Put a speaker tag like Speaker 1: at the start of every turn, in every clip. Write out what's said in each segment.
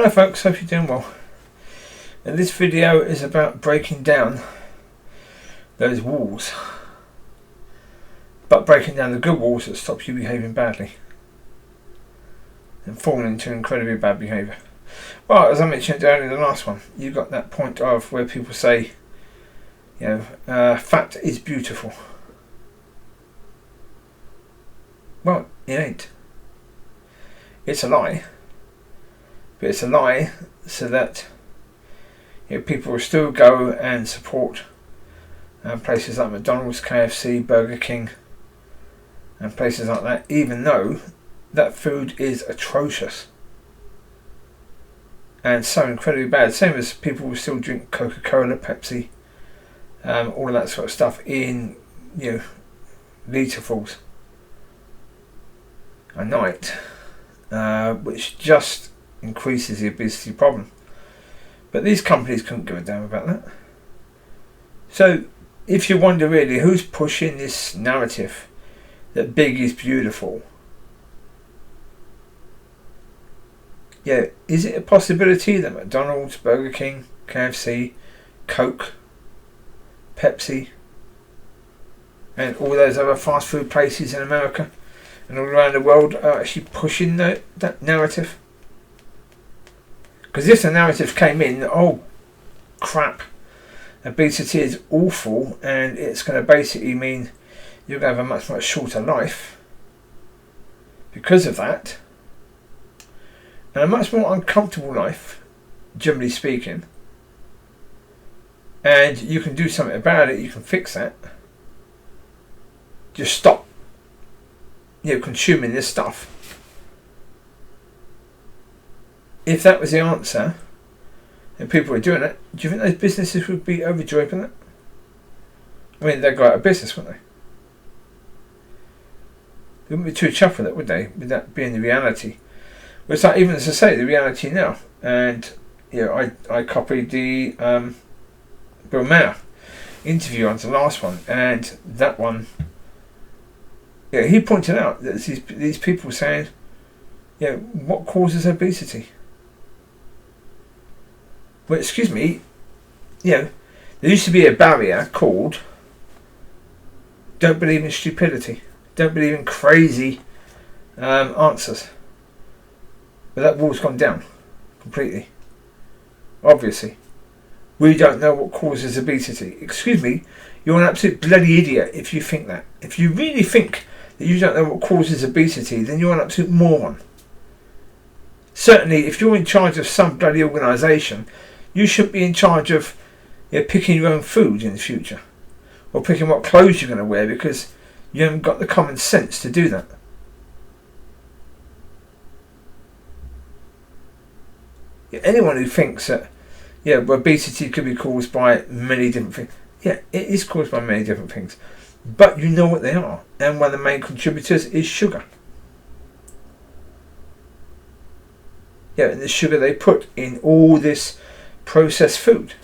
Speaker 1: Hello folks, hope you're doing well. And this video is about breaking down those walls, but breaking down the good walls that stop you behaving badly and falling into incredibly bad behaviour. Well, as I mentioned earlier in the last one, you got that point of where people say, fat is beautiful. Well, it ain't. It's a lie. But it's a lie so that people will still go and support places like McDonald's, KFC, Burger King and places like that, even though that food is atrocious and so incredibly bad. Same as people will still drink Coca-Cola, Pepsi, all of that sort of stuff in literfuls a night, which just increases the obesity problem. But these companies couldn't give a damn about that. So if you wonder really who's pushing this narrative that big is beautiful, is it a possibility that McDonald's, Burger King, KFC, Coke, Pepsi and all those other fast food places in America and all around the world are actually pushing that narrative? Because if the narrative came in, oh crap, obesity is awful and it's going to basically mean you're going to have a much, much shorter life because of that, and a much more uncomfortable life, generally speaking, and you can do something about it, you can fix that. Just stop consuming this stuff. If that was the answer and people were doing it, do you think those businesses would be overjoyed with it? I mean, they'd go out of business, wouldn't they? They wouldn't be too chuffed with it, would they? With that being the reality. Well, it's like, even as I say, the reality now. And I copied the Bill Maher interview on the last one, and that one, he pointed out that these people saying, what causes obesity? Well, excuse me, there used to be a barrier called don't believe in stupidity, don't believe in crazy answers. But that wall's gone down completely. Obviously, we don't know what causes obesity. Excuse me, you're an absolute bloody idiot if you think that. If you really think that you don't know what causes obesity, then you're an absolute moron. Certainly, if you're in charge of some bloody organisation, you shouldn't be in charge of picking your own food in the future, or picking what clothes you're going to wear, because you haven't got the common sense to do that. Anyone who thinks that obesity could be caused by many different things, it is caused by many different things, but you know what they are, and one of the main contributors is sugar. And the sugar they put in all this processed food.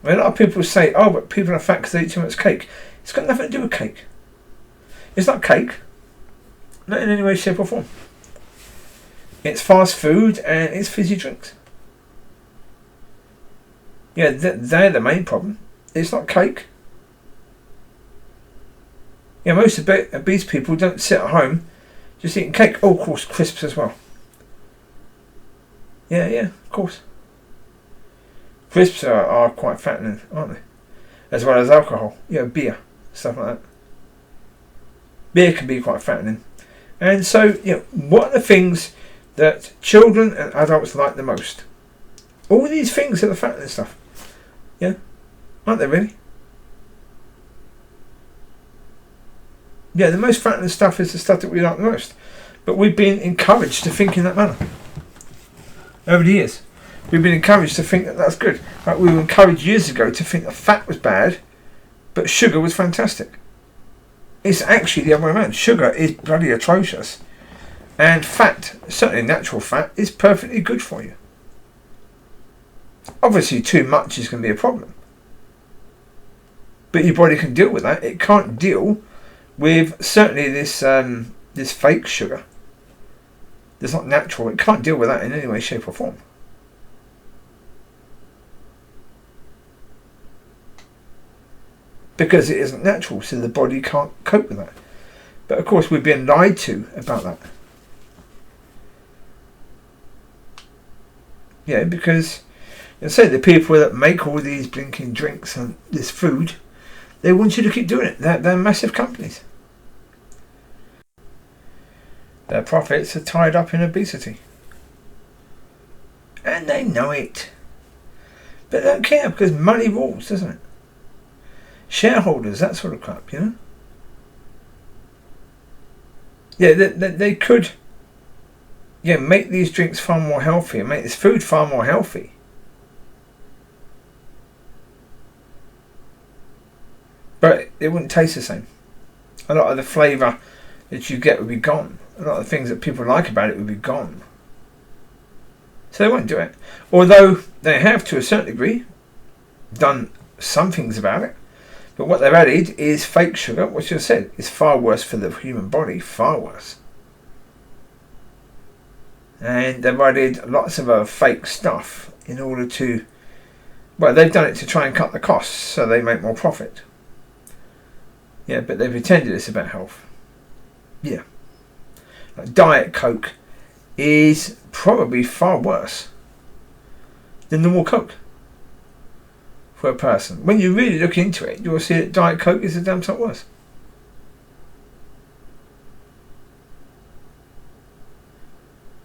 Speaker 1: I mean, a lot of people say, oh, but people are fat because they eat too much cake. It's got nothing to do with cake. It's not cake. Not in any way, shape or form. It's fast food and it's fizzy drinks. They're the main problem. It's not cake. Most obese people don't sit at home just eating cake. Oh, of course, crisps as well. Of course. Crisps are quite fattening, aren't they? As well as alcohol. Beer, stuff like that. Beer can be quite fattening. And so, what are the things that children and adults like the most? All these things are the fattening stuff. Aren't they really? The most fattening stuff is the stuff that we like the most. But we've been encouraged to think in that manner. Over the years. We've been encouraged to think that that's good. Like we were encouraged years ago to think that fat was bad, but sugar was fantastic. It's actually the other way around. Sugar is bloody atrocious. And fat, certainly natural fat, is perfectly good for you. Obviously too much is going to be a problem. But your body can deal with that. It can't deal with certainly this fake sugar. that's not natural, it can't deal with that in any way, shape or form. Because it isn't natural, so the body can't cope with that. But of course we're being lied to about that. Yeah, because you say the people that make all these blinking drinks and this food, they want you to keep doing it. They're massive companies. Their profits are tied up in obesity. And they know it. But they don't care because money rules, doesn't it? Shareholders, that sort of crap, you know? Yeah, they could make these drinks far more healthy and make this food far more healthy. But it wouldn't taste the same. A lot of the flavour that you get would be gone. A lot of the things that people like about it would be gone. So they won't do it. Although they have, to a certain degree, done some things about it. But what they've added is fake sugar, which I said is far worse for the human body, far worse. And they've added lots of other fake stuff in order to, well, they've done it to try and cut the costs so they make more profit. Yeah, but they pretended it's about health. Yeah. Like Diet Coke is probably far worse than normal Coke for a person. When you really look into it, you'll see that Diet Coke is a damn sight worse.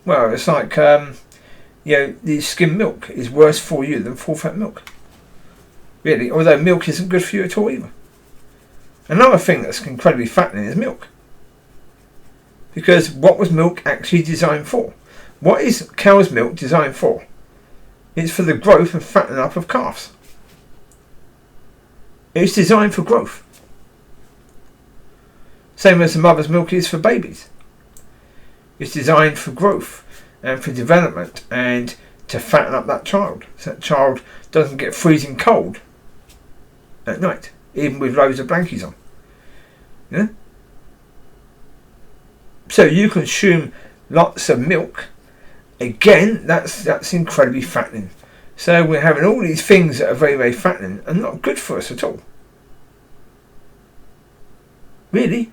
Speaker 1: Well, it's like, the skim milk is worse for you than full-fat milk. Really, although milk isn't good for you at all either. Another thing that's incredibly fattening is milk. Because what was milk actually designed for? What is cow's milk designed for? It's for the growth and fattening up of calves. It's designed for growth. Same as the mother's milk is for babies. It's designed for growth and for development and to fatten up that child. So that child doesn't get freezing cold at night, even with loads of blankies on. Yeah? So you consume lots of milk. Again, that's incredibly fattening. So we're having all these things that are very, very fattening and not good for us at all. Really?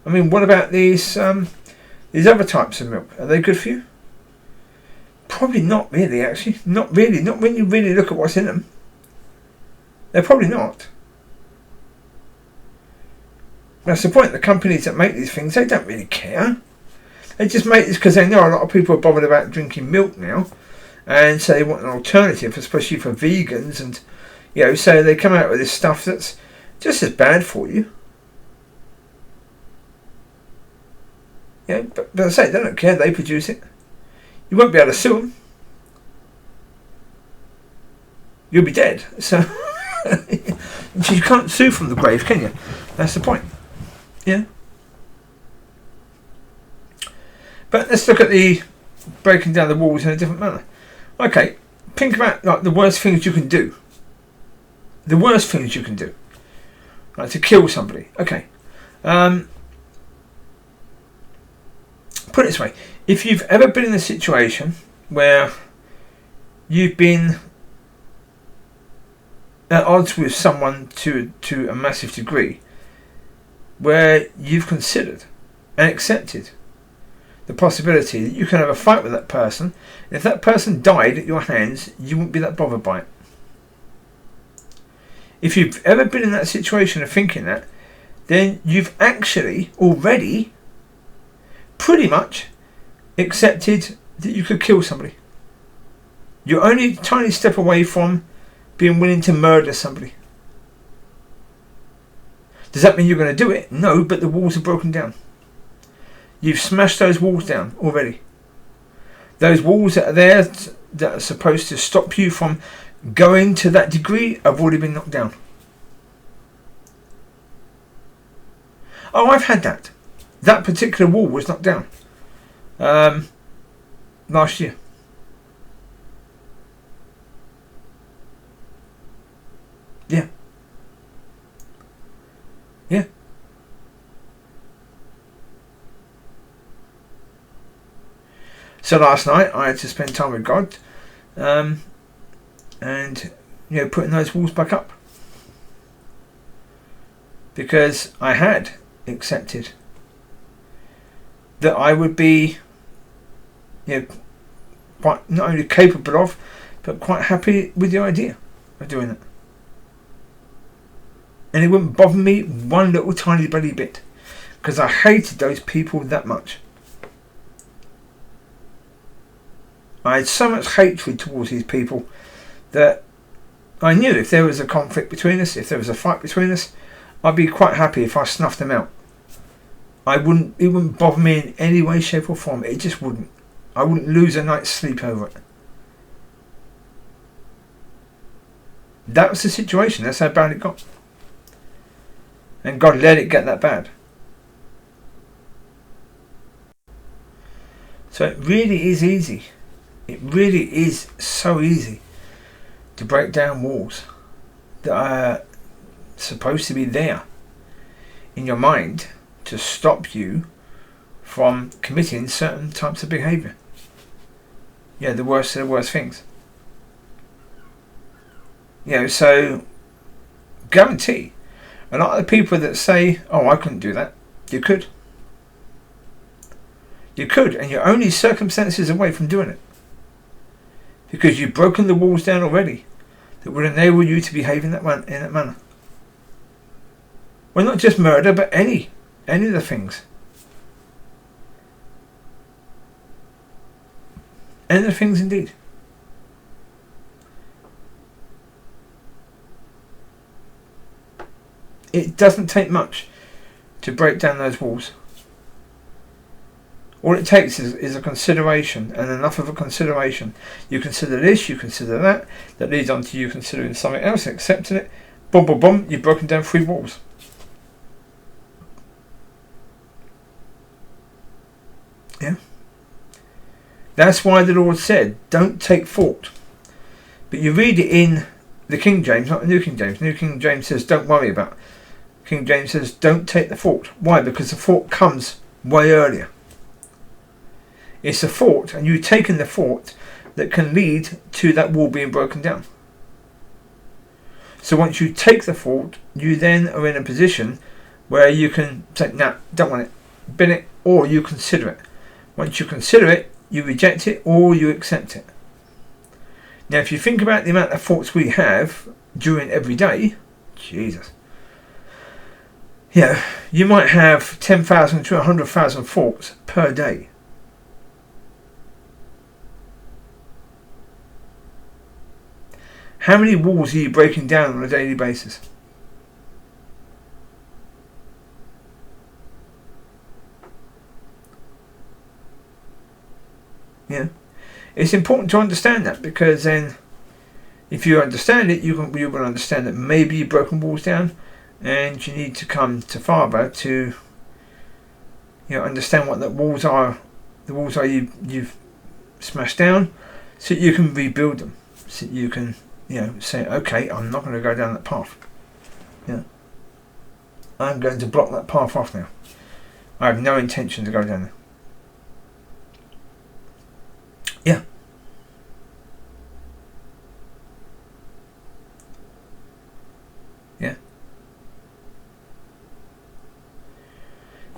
Speaker 1: I mean, what about these other types of milk? Are they good for you? Probably not really, actually. Not really. Not when you really look at what's in them. They're probably not. That's the point. The companies that make these things, they don't really care. They just make this because they know a lot of people are bothered about drinking milk now, and so they want an alternative, especially for vegans, and so they come out with this stuff that's just as bad for you. Yeah, but I say they don't care. They produce it. You won't be able to sue them. You'll be dead. So you can't sue from the grave, can you? That's the point. Yeah. But let's look at the breaking down the walls in a different manner. Okay, think about like the worst things you can do. The worst things you can do, like to kill somebody. Okay. Put it this way: if you've ever been in a situation where you've been at odds with someone to a massive degree, where you've considered and accepted the possibility that you can have a fight with that person, and if that person died at your hands, you wouldn't be that bothered by it. If you've ever been in that situation of thinking that, then you've actually already pretty much accepted that you could kill somebody. You're only a tiny step away from being willing to murder somebody. Does that mean you're going to do it? No, but the walls are broken down. You've smashed those walls down already. Those walls that are there that are supposed to stop you from going to that degree have already been knocked down. Oh, I've had that. That particular wall was knocked down last year. Yeah. Yeah. So last night I had to spend time with God, and putting those walls back up, because I had accepted that I would be, quite not only capable of, but quite happy with the idea of doing it. And it wouldn't bother me one little tiny bloody bit, because I hated those people that much. I had so much hatred towards these people that I knew if there was a conflict between us, if there was a fight between us, I'd be quite happy if I snuffed them out. It wouldn't bother me in any way, shape or form. It just wouldn't. I wouldn't lose a night's sleep over it. That was the situation. That's how bad it got. And God let it get that bad. So it really is easy. It really is so easy to break down walls that are supposed to be there in your mind to stop you from committing certain types of behaviour. The worst of the worst things. So guarantee a lot of the people that say, "Oh, I couldn't do that," you could. You could, and you're only circumstances away from doing it. Because you've broken the walls down already that would enable you to behave in that manner. Well, not just murder, but any of the things. Any of the things indeed. It doesn't take much to break down those walls. All it takes is a consideration, and enough of a consideration. You consider this, you consider that, that leads on to you considering something else and accepting it. Boom, boom, boom, you've broken down 3 walls. Yeah. That's why the Lord said, don't take thought. But you read it in the King James, not the New King James. New King James says, don't worry about it. King James says, don't take the thought. Why? Because the thought comes way earlier. It's a thought, and you've taken the thought that can lead to that wall being broken down. So once you take the thought, you then are in a position where you can say, "Nah, don't want it," bin it, or you consider it. Once you consider it, you reject it or you accept it. Now, if you think about the amount of thoughts we have during every day, Jesus. You might have 10,000 to 100,000 thoughts per day. How many walls are you breaking down on a daily basis? It's important to understand that, because then if you understand it, you will understand that maybe you've broken walls down and you need to come to Father to understand what the walls are you've smashed down, so you can rebuild them, so you can say, okay, I'm not going to go down that path. I'm going to block that path off now. I have no intention to go down there.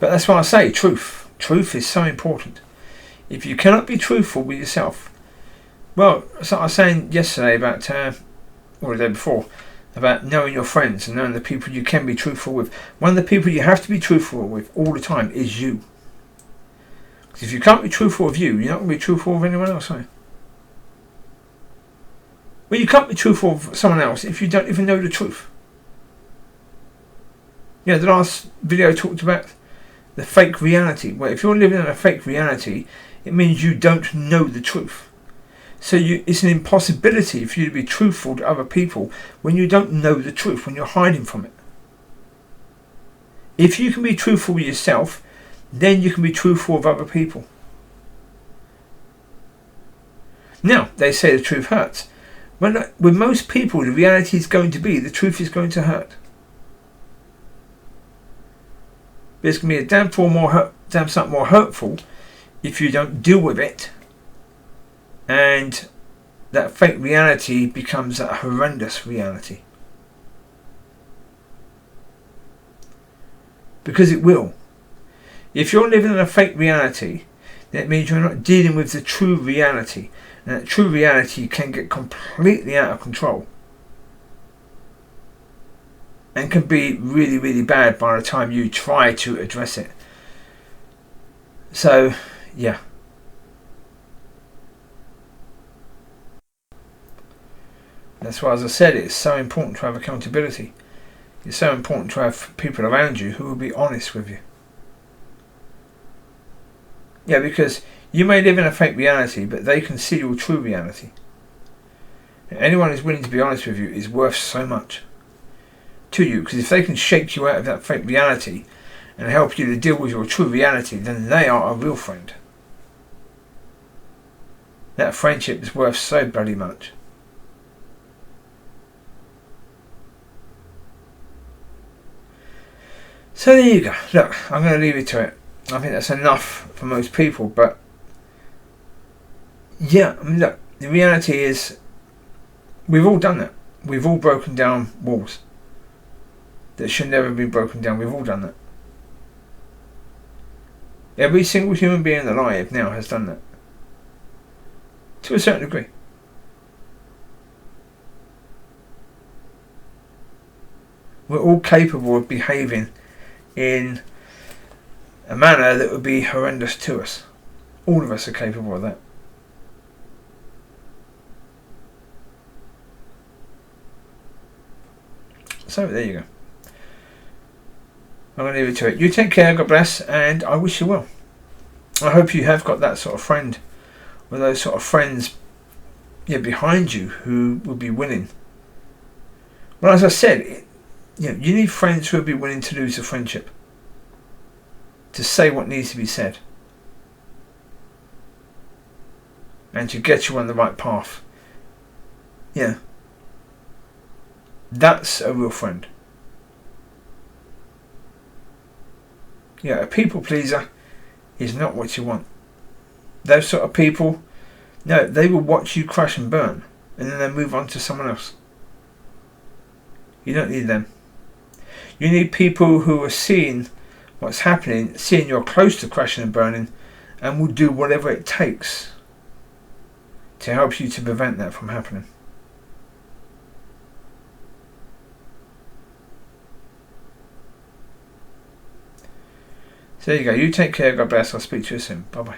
Speaker 1: But that's why I say truth. Truth is so important. If you cannot be truthful with yourself, well, so I was saying yesterday about, or the day before, about knowing your friends and knowing the people you can be truthful with. One of the people you have to be truthful with all the time is you. Because if you can't be truthful with you, you're not going to be truthful with anyone else, are you? Well, you can't be truthful with someone else if you don't even know the truth. The last video talked about the fake reality. Well, if you're living in a fake reality, it means you don't know the truth. So it's an impossibility for you to be truthful to other people when you don't know the truth, when you're hiding from it. If you can be truthful with yourself, then you can be truthful with other people. Now, they say the truth hurts. Well, with most people, the reality is going to be the truth is going to hurt. There's going to be a damn something more hurtful if you don't deal with it and that fake reality becomes a horrendous reality. Because it will. If you're living in a fake reality, that means you're not dealing with the true reality. And that true reality can get completely out of control. And can be really, really bad by the time you try to address it. So, yeah. That's why, as I said, it's so important to have accountability. It's so important to have people around you who will be honest with you. Yeah, because you may live in a fake reality, but they can see your true reality. And anyone who's willing to be honest with you is worth so much to you, because if they can shake you out of that fake reality and help you to deal with your true reality, then they are a real friend. That friendship is worth so bloody much. So there you go. Look, I'm going to leave it to it. I think that's enough for most people, but yeah, I mean, look, the reality is we've all done that. We've all broken down walls that should never be broken down. We've all done that. Every single human being alive now has done that. To a certain degree. We're all capable of behaving in a manner that would be horrendous to us. All of us are capable of that. So there you go. I'm going to leave it to it. You take care, God bless, and I wish you well. I hope you have got that sort of friend, or those sort of friends behind you who will be willing. Well, as I said, you need friends who will be willing to lose a friendship, to say what needs to be said, and to get you on the right path. Yeah, that's a real friend. Yeah, a people pleaser is not what you want. Those sort of people, no, they will watch you crash and burn, and then they move on to someone else. You don't need them. You need people who are seeing what's happening, seeing you're close to crashing and burning, and will do whatever it takes to help you to prevent that from happening. So there you go. You take care. God bless. I'll speak to you soon. Bye bye.